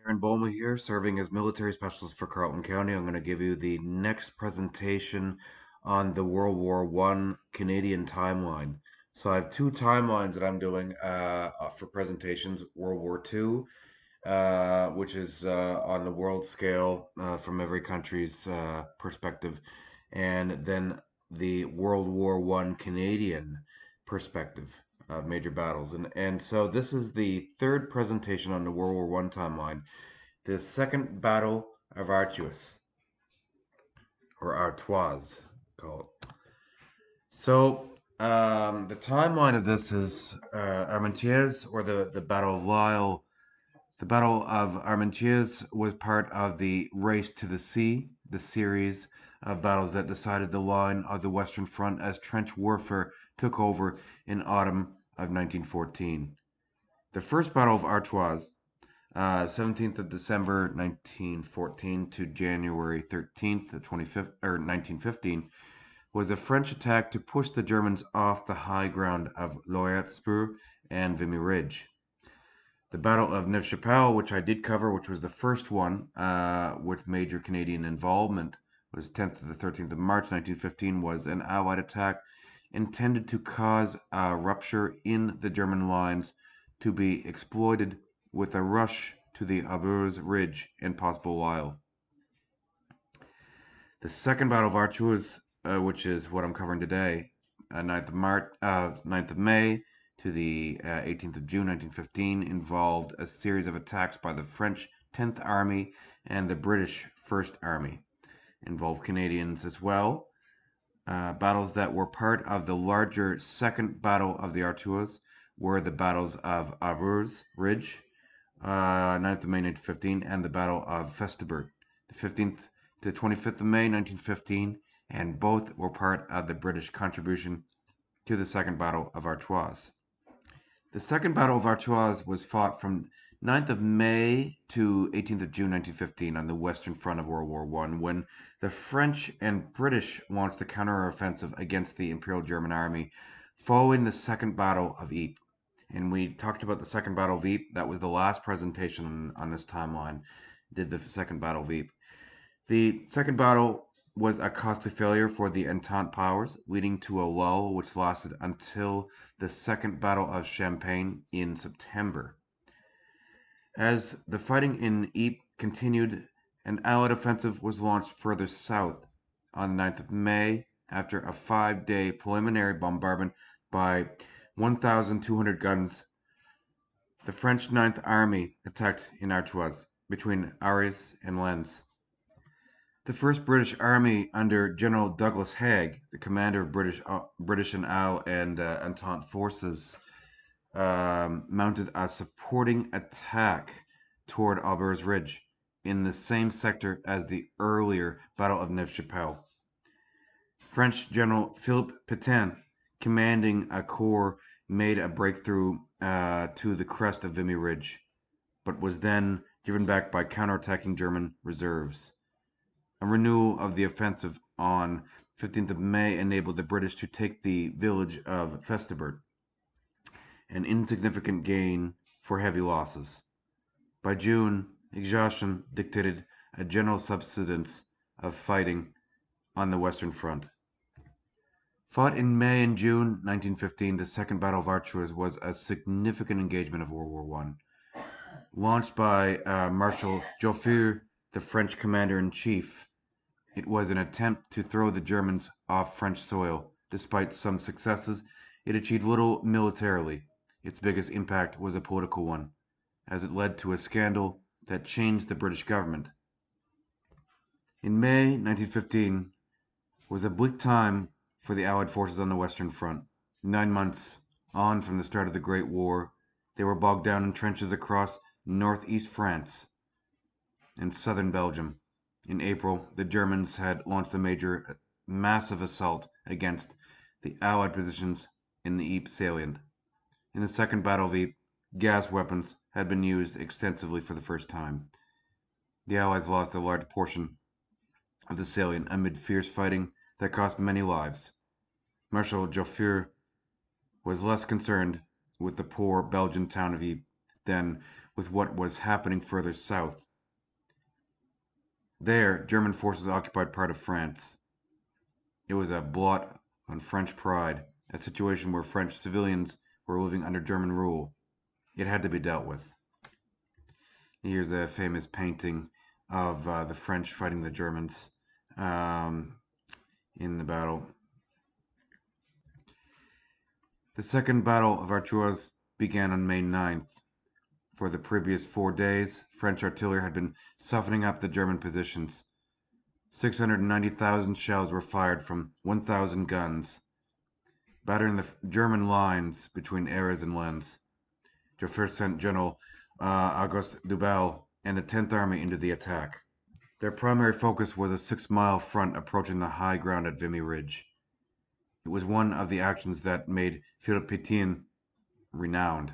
Aaron Bowman here, serving as military specialist for Carleton County. I'm going to give you the next presentation on the World War One Canadian timeline. So I have two timelines that I'm doing for presentations. World War Two, which is on the world scale from every country's perspective, and then the World War One Canadian perspective of major battles. And so this is the third presentation on the World War One timeline, the Second Battle of Artois, or Artois, called. So the timeline of this is Armentières, or the Battle of Lille. The Battle of Armentières was part of the Race to the Sea, the series of battles that decided the line of the Western Front as trench warfare took over in autumn of 1914. The First Battle of Artois, 17th of December 1914 to January 13th of 1915, was a French attack to push the Germans off the high ground of Loyat Spur and Vimy Ridge. The Battle of Neuve-Chapelle, which I did cover, which was the first one with major Canadian involvement, was 10th to the 13th of March 1915, was an Allied attack intended to cause a rupture in the German lines to be exploited with a rush to the Aubers Ridge and possible Lille. The Second Battle of Artois, which is what I'm covering today, 9th of May to the 18th of June 1915, involved a series of attacks by the French 10th Army and the British 1st Army. Involved Canadians as well. Battles that were part of the larger Second Battle of the Artois were the battles of Aubers Ridge, 9th of May 1915, and the Battle of Festubert, the 15th to 25th of May 1915, and both were part of the British contribution to the Second Battle of Artois. The Second Battle of Artois was fought from 9th of May to 18th of June 1915 on the Western Front of World War I, when the French and British launched a counteroffensive against the Imperial German Army following the Second Battle of Ypres. And we talked about the Second Battle of Ypres. That was the last presentation on this timeline, did the Second Battle of Ypres. The Second Battle was a costly failure for the Entente powers, leading to a lull which lasted until the Second Battle of Champagne in September. As the fighting in Ypres continued, an Allied offensive was launched further south on the 9th of May after a 5-day preliminary bombardment by 1,200 guns. The French 9th Army attacked in Artois between Arras and Lens. The 1st British Army under General Douglas Haig, the commander of British and Entente forces, mounted a supporting attack toward Aubers Ridge in the same sector as the earlier Battle of Neuve-Chapelle. French General Philippe Pétain, commanding a corps, made a breakthrough to the crest of Vimy Ridge, but was then driven back by counterattacking German reserves. A renewal of the offensive on 15th of May enabled the British to take the village of Festubert, an insignificant gain for heavy losses. By June, exhaustion dictated a general subsidence of fighting on the Western Front. Fought in May and June 1915, the Second Battle of Artois was a significant engagement of World War I. Launched by Marshal Joffre, the French commander-in-chief, it was an attempt to throw the Germans off French soil. Despite some successes, it achieved little militarily. Its biggest impact was a political one, as it led to a scandal that changed the British government. In May 1915 was a bleak time for the Allied forces on the Western Front. 9 months on from the start of the Great War, they were bogged down in trenches across northeast France and southern Belgium. In April, the Germans had launched a massive assault against the Allied positions in the Ypres salient. In the Second Battle of Ypres, gas weapons had been used extensively for the first time. The Allies lost a large portion of the salient amid fierce fighting that cost many lives. Marshal Joffre was less concerned with the poor Belgian town of Ypres than with what was happening further south. There, German forces occupied part of France. It was a blot on French pride, a situation where French civilians were living under German rule. It had to be dealt with. Here's a famous painting of the French fighting the Germans um, in the battle. The Second Battle of Artois began on May 9th. For the previous 4 days, French artillery had been softening up the German positions. 690,000 shells were fired from 1,000 guns, battering the German lines between Arras and Lens. Joffre sent General Auguste Dubal and the 10th Army into the attack. Their primary focus was a 6-mile front approaching the high ground at Vimy Ridge. It was one of the actions that made Philippe Pétain renowned.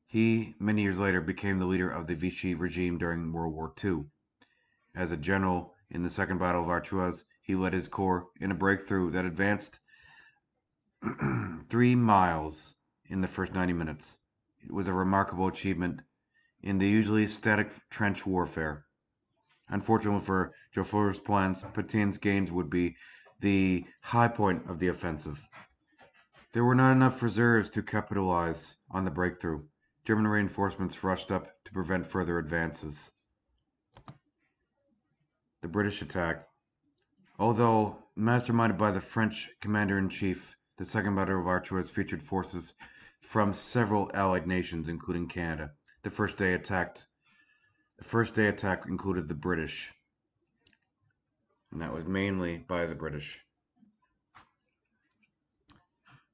He, many years later, became the leader of the Vichy regime during World War II. As a general in the Second Battle of Artois, he led his corps in a breakthrough that advanced 3 miles in the first 90 minutes. It was a remarkable achievement in the usually static trench warfare. Unfortunately for Joffre's plans, Petain's gains would be the high point of the offensive. There were not enough reserves to capitalize on the breakthrough. German reinforcements rushed up to prevent further advances. The British attack. Although masterminded by the French commander-in-chief, the Second Battle of Artois featured forces from several allied nations, including Canada. The first day attack included the British, and that was mainly by the British.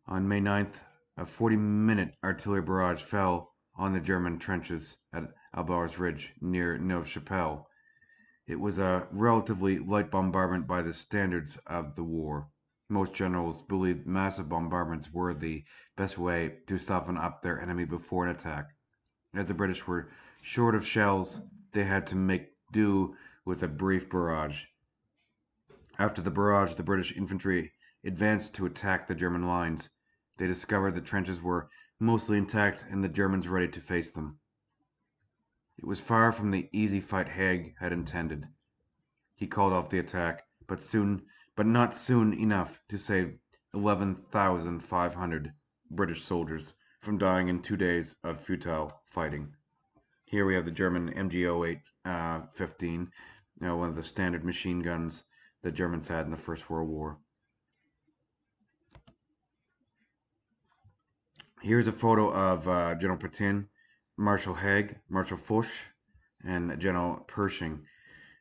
On May 9th, a 40-minute artillery barrage fell on the German trenches at Albars Ridge near Neuve-Chapelle. It was a relatively light bombardment by the standards of the war. Most generals believed massive bombardments were the best way to soften up their enemy before an attack. As the British were short of shells, they had to make do with a brief barrage. After the barrage, the British infantry advanced to attack the German lines. They discovered the trenches were mostly intact and the Germans ready to face them. It was far from the easy fight Haig had intended. He called off the attack, but not soon enough to save 11,500 British soldiers from dying in 2 days of futile fighting. Here we have the German MG-08-15, one of the standard machine guns the Germans had in the First World War. Here's a photo of General Pétain, Marshal Haig, Marshal Foch, and General Pershing.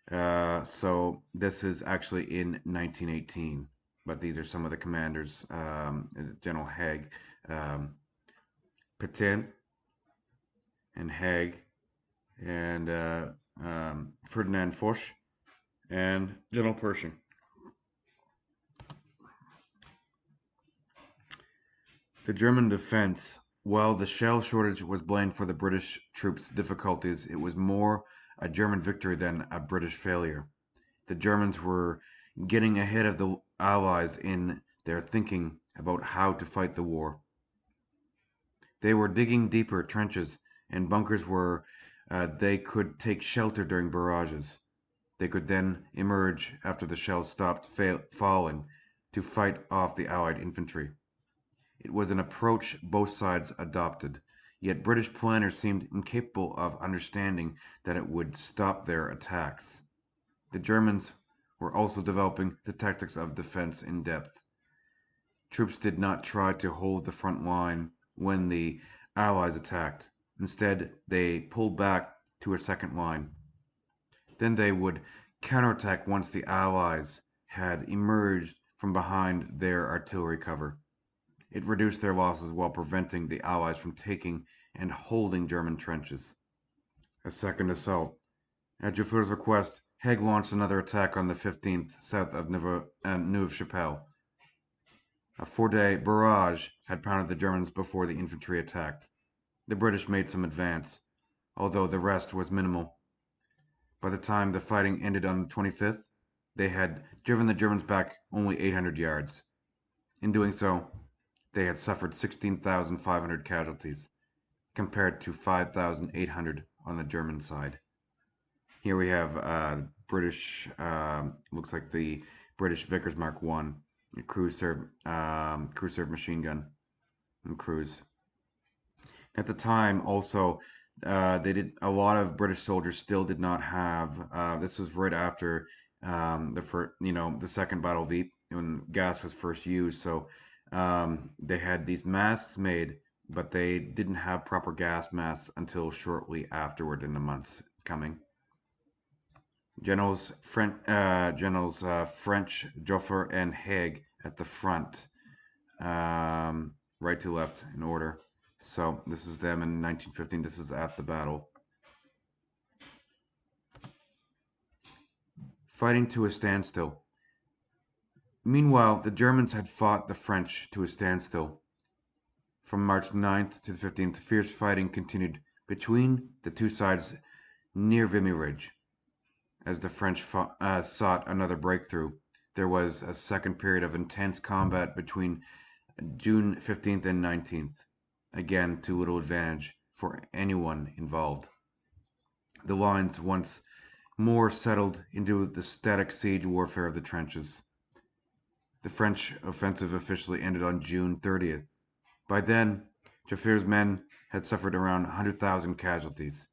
So this is actually in 1918, but these are some of the commanders: General Haig, Pétain, and Haig, and Ferdinand Foch, and General Pershing. The German defense. While the shell shortage was blamed for the British troops' difficulties, it was more a German victory than a British failure. The Germans were getting ahead of the Allies in their thinking about how to fight the war. They were digging deeper trenches and bunkers where they could take shelter during barrages. They could then emerge after the shells stopped falling to fight off the Allied infantry. It was an approach both sides adopted, yet British planners seemed incapable of understanding that it would stop their attacks. The Germans were also developing the tactics of defense in depth. Troops did not try to hold the front line when the Allies attacked. Instead, they pulled back to a second line. Then they would counterattack once the Allies had emerged from behind their artillery cover. It reduced their losses while preventing the Allies from taking and holding German trenches. A second assault. At Joffre's request, Haig launched another attack on the 15th south of Neuve-Chapelle. A 4-day barrage had pounded the Germans before the infantry attacked. The British made some advance, although the rest was minimal. By the time the fighting ended on the 25th, they had driven the Germans back only 800 yards. In doing so, they had suffered 16,500 casualties. compared to 5,800 on the German side. Here we have British, looks like the British Vickers Mark One, a crew serve machine gun and cruise. At the time, also, they did a lot of British soldiers still did not have. This was right after the Second Battle of Ypres when gas was first used. So they had these masks made, but they didn't have proper gas masks until shortly afterward in the months coming. French, Joffre, and Haig at the front, right to left in order. So this is them in 1915. This is at the battle. Fighting to a standstill. Meanwhile, the Germans had fought the French to a standstill. From March 9th to the 15th, fierce fighting continued between the two sides near Vimy Ridge. As the French sought another breakthrough, there was a second period of intense combat between June 15th and 19th. Again, to little advantage for anyone involved. The lines once more settled into the static siege warfare of the trenches. The French offensive officially ended on June 30th. By then, Joffre's men had suffered around 100,000 casualties.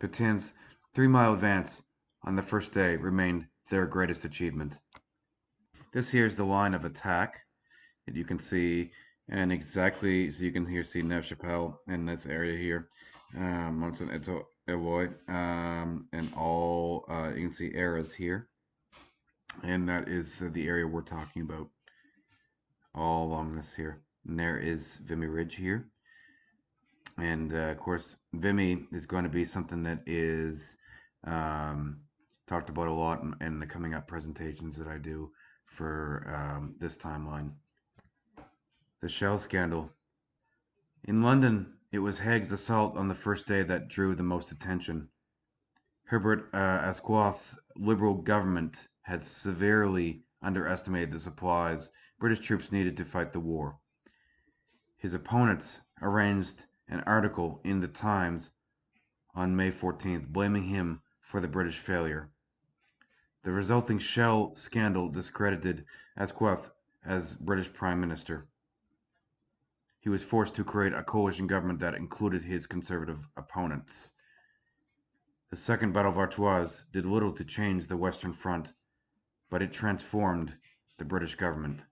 Petain's 3-mile advance on the first day remained their greatest achievement. This here is the line of attack that you can see, and exactly so you can here see Neuve Chapelle in this area here, and all you can see Arras here, and that is the area we're talking about, all along this here. And there is Vimy Ridge here, and of course Vimy is going to be something that is talked about a lot in the coming up presentations that I do for this timeline. The shell scandal. In London, it was Haig's assault on the first day that drew the most attention. Herbert Asquith's Liberal government had severely underestimated the supplies British troops needed to fight the war. His opponents arranged an article in the Times on May 14th blaming him for the British failure. The resulting shell scandal discredited Asquith as British Prime Minister. He was forced to create a coalition government that included his conservative opponents. The Second Battle of Artois did little to change the Western Front, but it transformed the British government.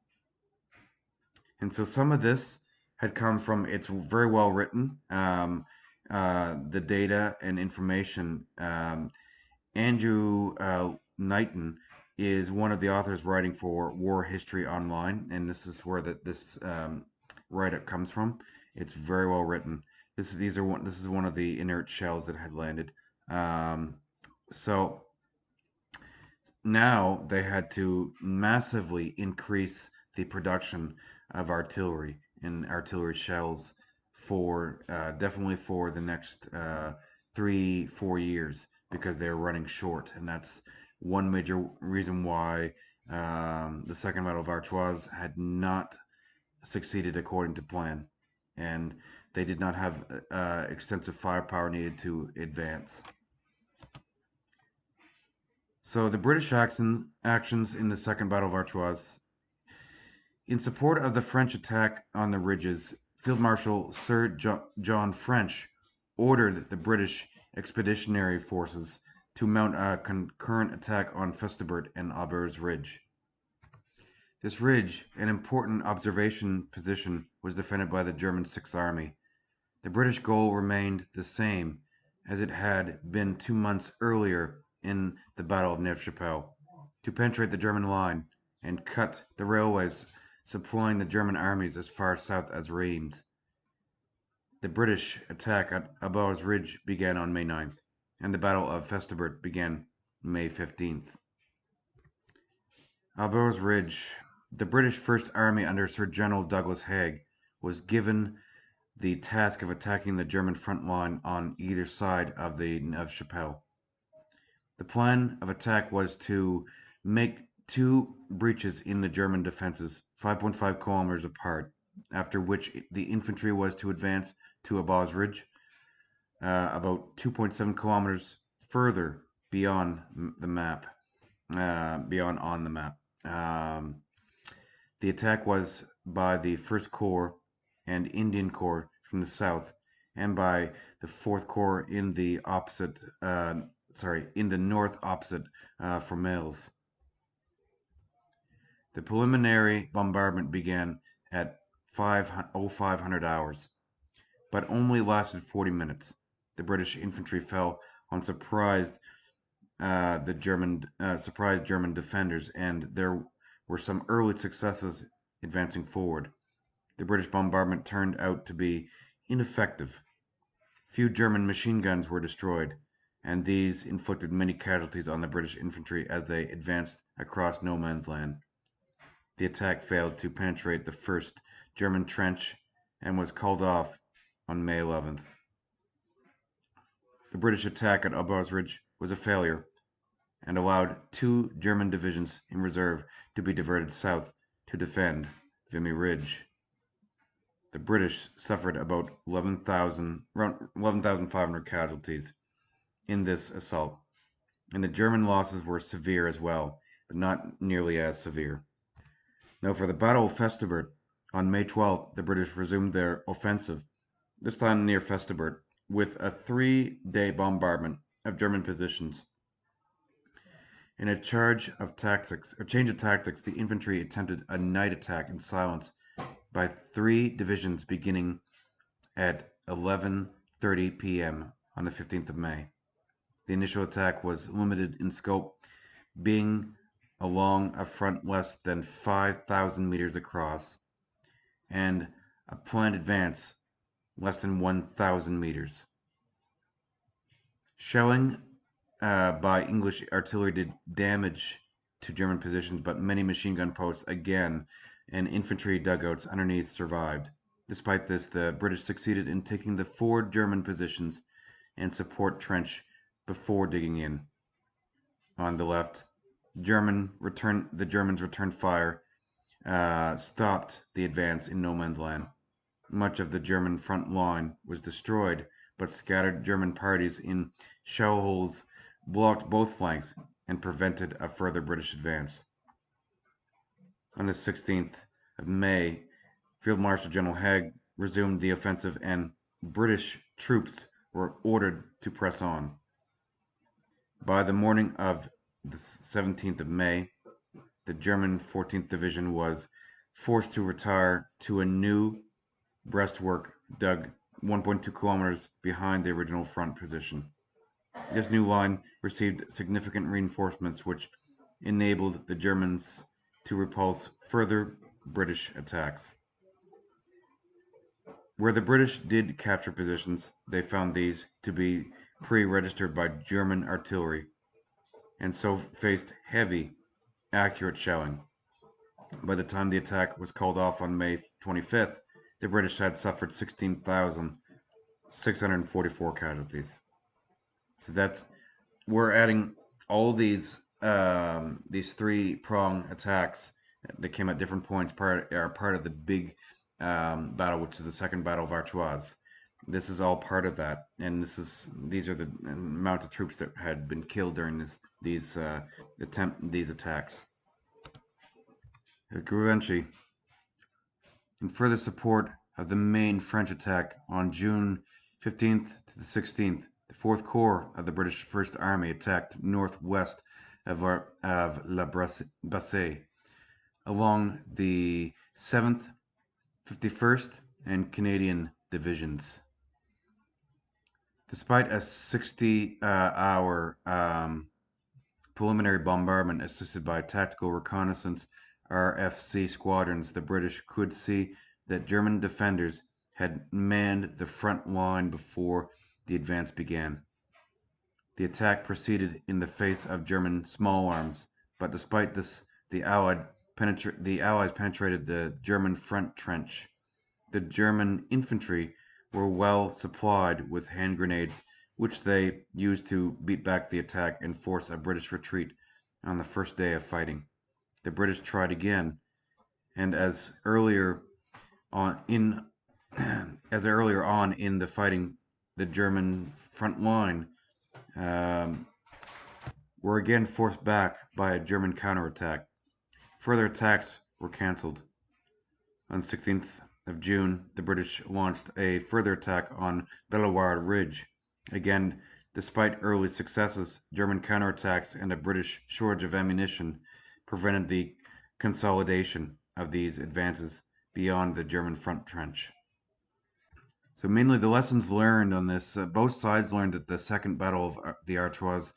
And so some of this had come from, it's very well written, the data and information. Andrew Knighton is one of the authors writing for War History Online, and this is where this write-up comes from. It's very well written. This is one of the inert shells that had landed. So now they had to massively increase the production of artillery and artillery shells for definitely for the next 3-4 years, because they're running short, and that's one major reason why the Second Battle of Artois had not succeeded according to plan, and they did not have extensive firepower needed to advance. So the British actions in the Second Battle of Artois. In support of the French attack on the ridges, Field Marshal Sir John French ordered the British expeditionary forces to mount a concurrent attack on Festubert and Aubers Ridge. This ridge, an important observation position, was defended by the German Sixth Army. The British goal remained the same as it had been 2 months earlier in the Battle of Neuve Chapelle: to penetrate the German line and cut the railways supplying the German armies as far south as Reims. The British attack at Aubers Ridge began on May 9th, and the Battle of Festubert began May 15th. Aubers Ridge. The British First Army under Sir General Douglas Haig was given the task of attacking the German front line on either side of the Neuve Chapelle. The plan of attack was to make 2 breaches in the German defenses, 5.5 kilometers apart, after which the infantry was to advance to Aubers Ridge, about 2.7 kilometers further beyond the map, beyond on the map. Um, the attack was by the First Corps and Indian Corps from the south, and by the Fourth Corps in the opposite, in the north opposite from Males. The preliminary bombardment began at 5:05 hours, but only lasted 40 minutes. The British infantry fell on surprised German defenders, and there were some early successes advancing forward. The British bombardment turned out to be ineffective. Few German machine guns were destroyed, and these inflicted many casualties on the British infantry as they advanced across no man's land. The attack failed to penetrate the first German trench and was called off on May 11th. The British attack at Aubers Ridge was a failure and allowed two German divisions in reserve to be diverted south to defend Vimy Ridge. The British suffered about 11,500 casualties in this assault, and the German losses were severe as well, but not nearly as severe. Now, for the Battle of Festubert, on May 12th, the British resumed their offensive, this time near Festubert, with a 3-day bombardment of German positions. In a change of tactics, the infantry attempted a night attack in silence by 3 divisions beginning at 11:30 p.m. on the 15th of May. The initial attack was limited in scope, being along a front less than 5,000 meters across, and a planned advance less than 1,000 meters. Shelling by English artillery did damage to German positions, but many machine gun posts again and infantry dugouts underneath survived. Despite this, the British succeeded in taking the 4 German positions and support trench before digging in. On the left, the Germans returned fire, stopped the advance in no man's land. Much of the German front line was destroyed, but scattered German parties in shell holes blocked both flanks and prevented a further British advance. On the 16th of May, Field Marshal General Haig resumed the offensive, and British troops were ordered to press on. By the morning of the 17th of May, the German 14th Division was forced to retire to a new breastwork dug 1.2 kilometers behind the original front position. This new line received significant reinforcements, which enabled the Germans to repulse further British attacks. Where the British did capture positions, they found these to be pre-registered by German artillery, and so faced heavy, accurate shelling. By the time the attack was called off on May 25th, the British had suffered 16,644 casualties. So we're adding all these 3-prong attacks that came at different points are part of the big battle, which is the Second Battle of Artois. This is all part of that, and these are the amount of troops that had been killed during these attacks. Givenchy, in further support of the main French attack on June 15th to the 16th, the 4th Corps of the British First Army attacked northwest of La Bassée along the 7th, 51st, and Canadian Divisions. Despite a 60-hour preliminary bombardment assisted by tactical reconnaissance RFC squadrons, the British could see that German defenders had manned the front line before the advance began. The attack proceeded in the face of German small arms, but despite this, the Allies penetrated the German front trench. The German infantry were well supplied with hand grenades, which they used to beat back the attack and force a British retreat on the first day of fighting. The British tried again, and as earlier on in the fighting, the German front line um, were again forced back by a German counterattack. Further attacks were cancelled. On 16th of June, the British launched a further attack on Bellewaerde Ridge. Again, despite early successes, German counterattacks and a British shortage of ammunition prevented the consolidation of these advances beyond the German front trench. So mainly the lessons learned on this, both sides learned that the Second Battle of the Artois,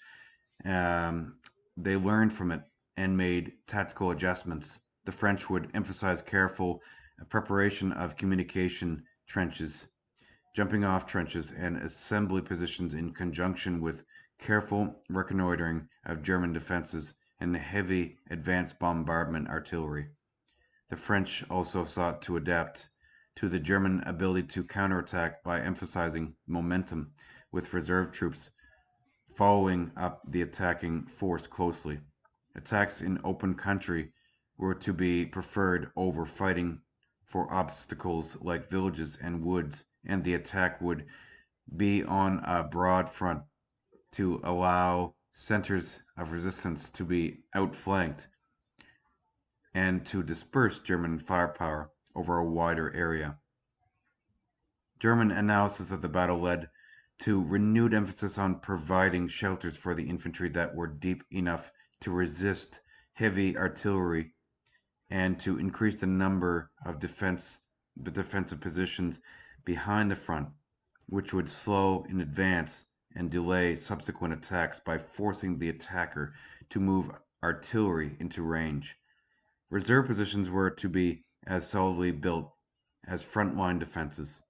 um, they learned from it and made tactical adjustments. The French would emphasize careful preparation of communication trenches, jumping off trenches, and assembly positions in conjunction with careful reconnoitering of German defenses and heavy advanced bombardment artillery. The French also sought to adapt to the German ability to counterattack by emphasizing momentum with reserve troops following up the attacking force closely. Attacks in open country were to be preferred over fighting for obstacles like villages and woods, and the attack would be on a broad front to allow centers of resistance to be outflanked and to disperse German firepower over a wider area. German analysis of the battle led to renewed emphasis on providing shelters for the infantry that were deep enough to resist heavy artillery and to increase the number of defensive positions behind the front, which would slow in advance and delay subsequent attacks by forcing the attacker to move artillery into range. Reserve positions were to be as solidly built as front-line defenses.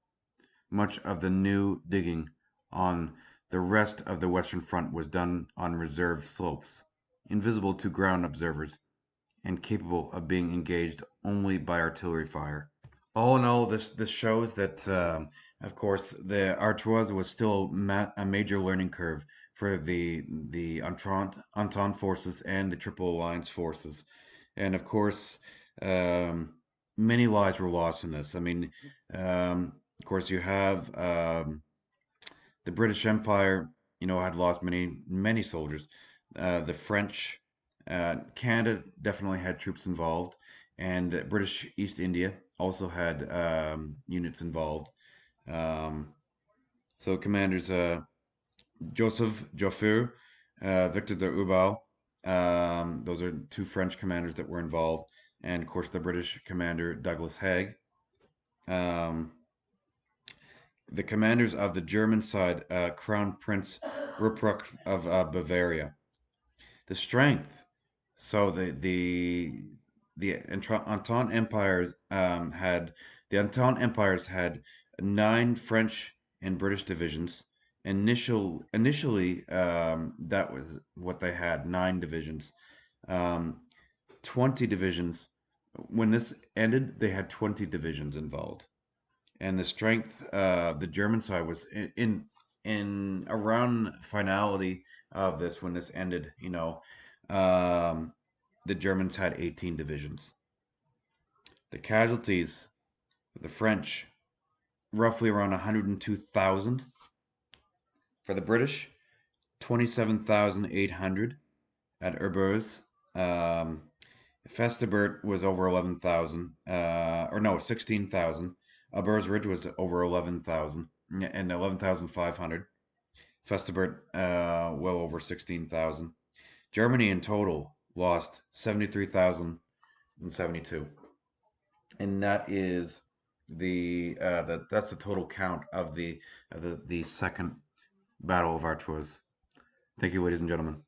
Much of the new digging on the rest of the Western Front was done on reserve slopes, invisible to ground observers and capable of being engaged only by artillery fire. All in all, this shows that, of course, the Artois was still a major learning curve for the Entente forces and the Triple Alliance forces, and of course, um, many lives were lost in this. I mean, of course, you have the British Empire, had lost many soldiers. The French, Canada definitely had troops involved, and British East India also had units involved. Um, so commanders Joseph Joffre, Victor de Hubal, those are two French commanders that were involved, and of course the British commander Douglas Haig. Um, the commanders of the German side, Crown Prince Ruprecht of Bavaria. The strength. So the Entente empires had 9 French and British divisions. Initially, that was what they had, 9 divisions. Um, 20 divisions. When this ended, they had 20 divisions involved, and the strength the German side was in around finality of this when this ended. The Germans had 18 divisions. The casualties, the French, roughly around 102,000. For the British, 27,800 at Erboz. Festubert was over 11,000, or no, 16,000. Aber's Ridge was over 11,000 and 11,500. Festubert, well over 16,000. Germany in total lost 73,072, and that is that's the total count of the Second Battle of Artois. Thank you, ladies and gentlemen.